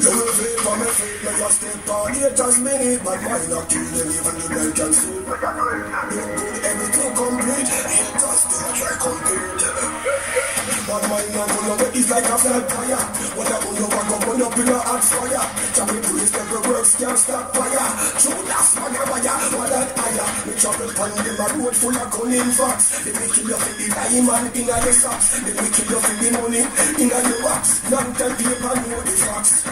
You will feel for me feet, me just step on haters minute, but why not kill them even the bell can see? Look good, everything complete, haters still try compete. But mine now pull up is like a flat fire. What I pull up, I go pull up in a hot fire. Tell me police never works, can't stop fire. True, that's man a fire, what that higher. Me travel pan them a road full of cunning facts. They make you for the diamond in a the socks. They make you for the money in a the box. Long time paper know the facts.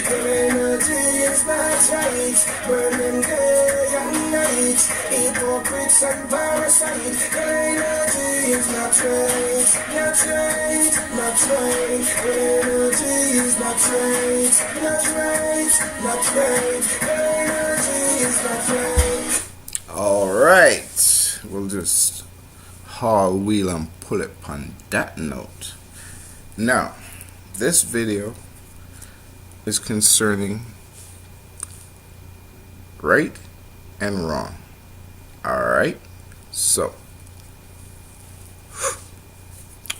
Their energy is not right, burning day and night. Hypocrites and parasites. Their energy is not right, not right, not right. Their energy is not right, not right, not right. Their energy is not right. Alright, we'll just haul, wheel, and pull it on that note. Now, this video is concerning right and wrong. Alright, so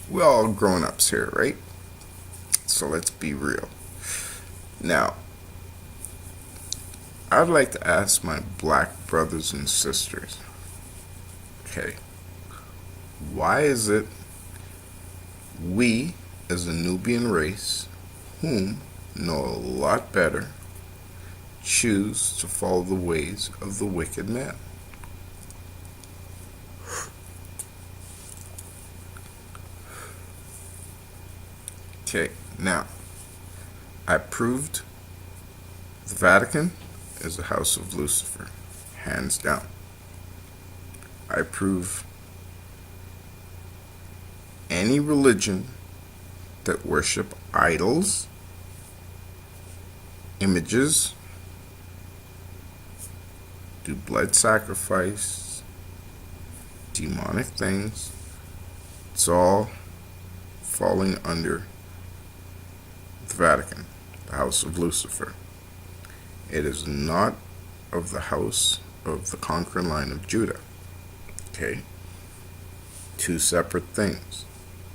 we're all grown-ups here, right? So let's be real. Now, I'd like to ask my black brothers and sisters, okay, why is it we as a Nubian race, whom know a lot better, choose to follow the ways of the wicked man? Okay, now, I proved the Vatican is the house of Lucifer, hands down. I prove any religion that worship idols, images, do blood sacrifice, demonic things, it's all falling under the Vatican, the house of Lucifer. It is not of the house of the conquering line of Judah. Okay? Two separate things.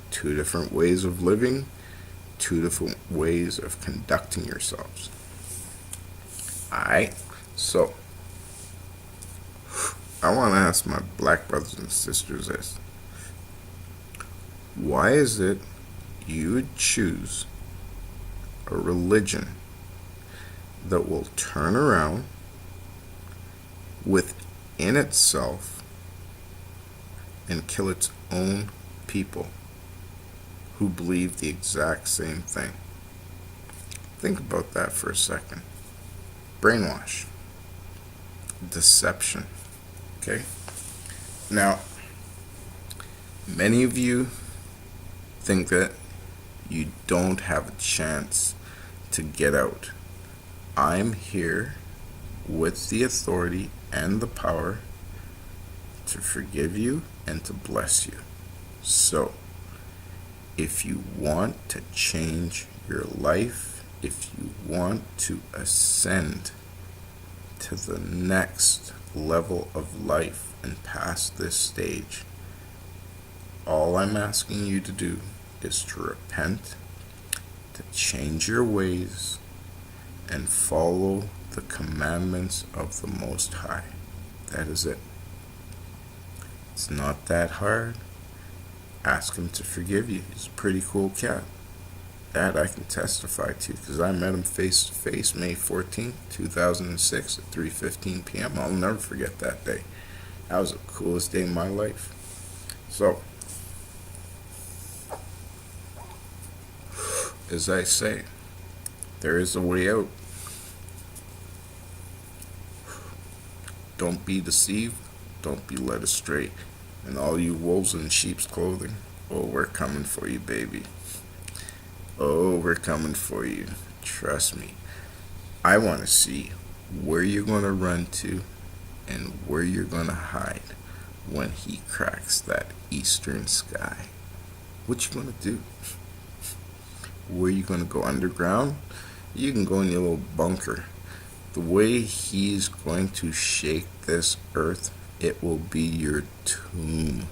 Two different ways of living, two different ways of conducting yourselves. Alright? So, I want to ask my black brothers and sisters this. Why is it you would choose a religion that will turn around within itself and kill its own people who believe the exact same thing? Think about that for a second. Brainwash. Deception. Okay? Now, many of you think that you don't have a chance to get out. I'm here with the authority and the power to forgive you and to bless you. So, if you want to change your life, if you want to ascend to the next level of life and past this stage, all I'm asking you to do is to repent, to change your ways, and follow the commandments of the Most High. That is it. It's not that hard. Ask him to forgive you. He's a pretty cool cat. That I can testify to, because I met him face to face May 14th, 2006 at 3:15 p.m. I'll never forget that day. That was the coolest day in my life. So, as I say, there is a way out. Don't be deceived. Don't be led astray. And all you wolves in sheep's clothing, oh, we're coming for you, baby. Oh, we're coming for you. Trust me. I want to see where you're going to run to and where you're going to hide when he cracks that eastern sky. What you going to do? Where you going to go underground? You can go in your little bunker. The way he's going to shake this earth, it will be your tomb.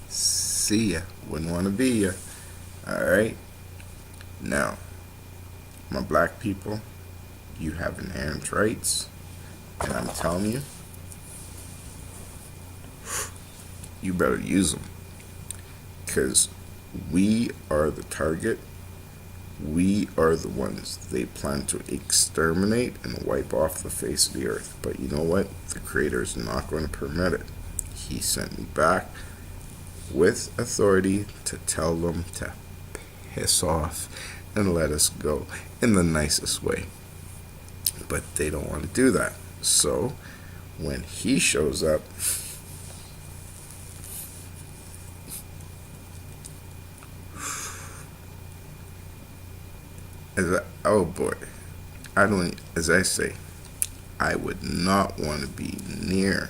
See ya. Wouldn't want to be ya. Alright? Now, My black people, you have inherent rights, and I'm telling you, you better use them, because we are the target. We are the ones they plan to exterminate and wipe off the face of the earth. But you know what? The Creator is not going to permit it. He sent me back with authority to tell them to piss off and let us go in the nicest way. But they don't want to do that. So when he shows up, oh boy, as I say, I would not want to be near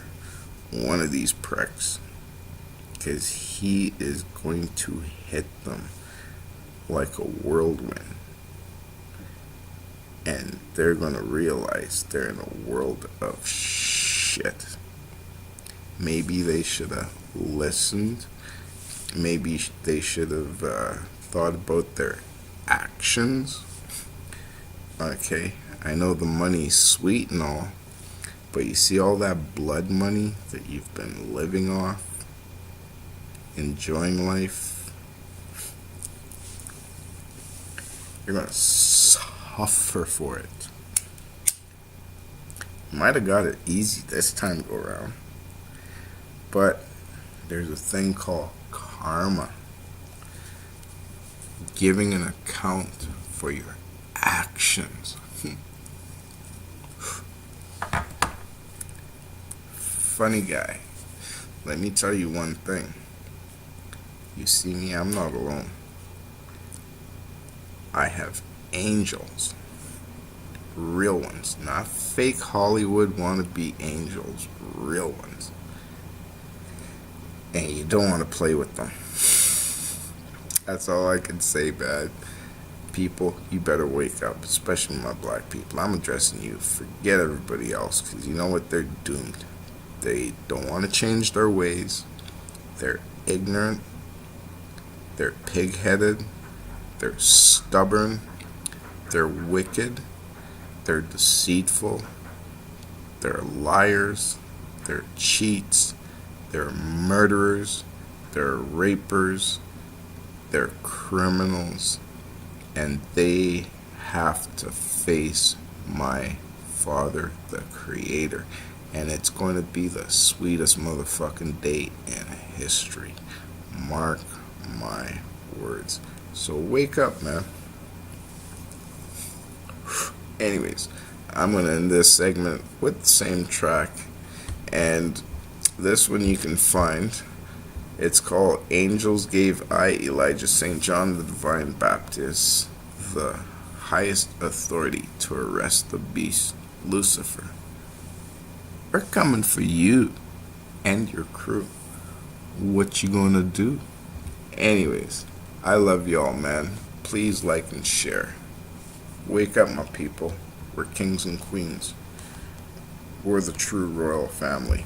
one of these pricks, because he is going to hit them like a whirlwind, and they're going to realize they're in a world of shit. Maybe they should have listened. Maybe they should have thought about their actions. Okay, I know the money's sweet and all, but you see all that blood money that you've been living off, enjoying life, you're gonna suffer for it. Might have got it easy this time go around, but there's a thing called karma. Giving an account for your actions. Funny guy. Let me tell you one thing. You see me, I'm not alone. I have angels. Real ones. Not fake Hollywood wannabe angels. Real ones. And you don't want to play with them. That's all I can say, bad. People, you better wake up, especially my black people. I'm addressing you. Forget everybody else, because you know what? They're doomed. They don't want to change their ways. They're ignorant. They're pig-headed. They're stubborn. They're wicked. They're deceitful. They're liars. They're cheats. They're murderers. They're rapers. They're criminals. And they have to face my Father, the Creator. And it's going to be the sweetest motherfucking day in history. Mark my words. So wake up, man. Anyways, I'm going to end this segment with the same track. And this one you can find. It's called Angels Gave I, Elijah St. John the Divine Baptist, the highest authority to arrest the beast, Lucifer. We're coming for you and your crew. What you gonna do? Anyways, I love y'all, man. Please like and share. Wake up, my people. We're kings and queens. We're the true royal family.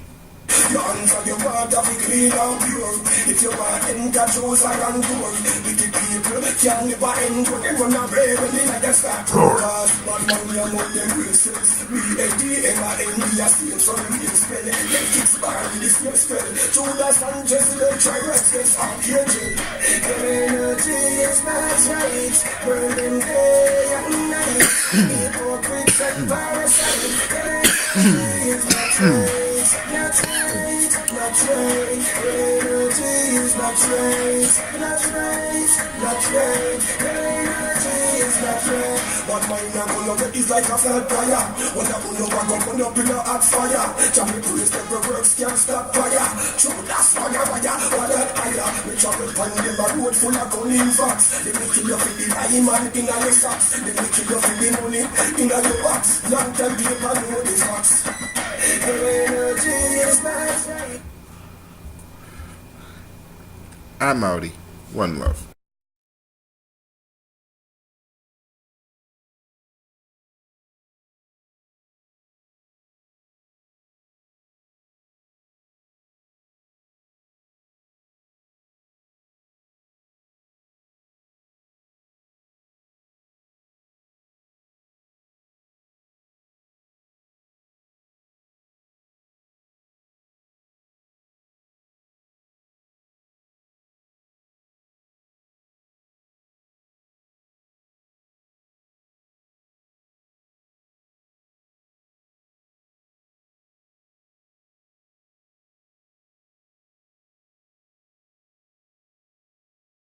Your hands on your heart to be clean and pure. If you want enter Choson and door, wicked people can't never enter. They run a brave and they like a start to cause. But man, we are more than graces. We ADMRN, we are still so we spell. They fix bar in this year's spell. Judas and Jesse, they try restless archangel. Their energy is not right. Burning day and night. Hypocrites and parasites. Their energy is not right. Not right, not right, energy is not right, not right, not right, energy is not right. But mine and all of it is like a flat fire. When I pull up, I go burn up in a hot fire. Jammy police never works, can't stop fire. True, that's fire, what that fire. We travel on the road full of gunning facts. They make you feel the diamond in your socks. They make you feel the money in your box. Long time people know the facts. I'm outie. One love.